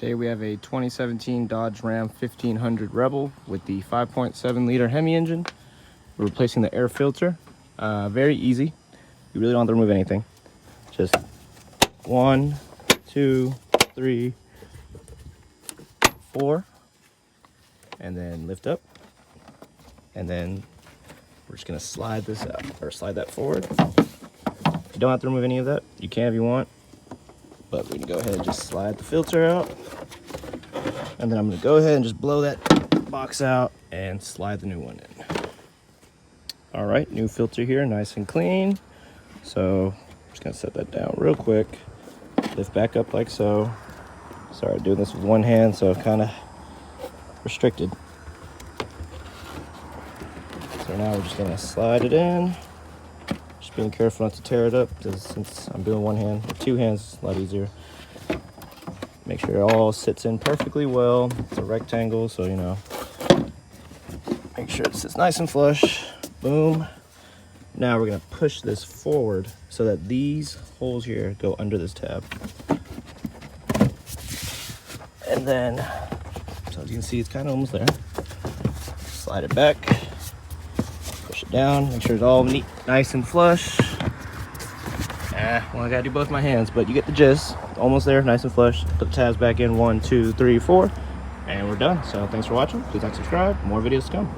Today we have a 2017 Dodge Ram 1500 Rebel with the 5.7 liter Hemi engine. We're replacing the air filter. Very easy. You really don't have to remove anything. Just 1, 2, 3, 4, and then lift up. And then we're just gonna slide this out, or slide that forward. You don't have to remove any of that. You can if you want, but we can go ahead and just slide the filter out. And then I'm gonna go ahead and just blow that box out and slide the new one in. All right, new filter here, nice and clean. So I'm just gonna set that down real quick. Lift back up like so. Sorry, doing this with one hand, so kind of restricted. So now we're just gonna slide it in. Just being careful not to tear it up, because since I'm doing one hand, with two hands, it's a lot easier. Make sure it all sits in perfectly well. It's a rectangle, so you know. Make sure it sits nice and flush. Boom. Now we're gonna push this forward so that these holes here go under this tab. And then, so as you can see, it's kind of almost there. Slide it back, push it down, make sure it's all neat, nice and flush. Well, I gotta do both my hands, but you get the gist. Almost there, nice and flush. Put the tabs back in, 1, 2, 3, 4, and we're done. So thanks for watching. Please like, subscribe, more videos to come.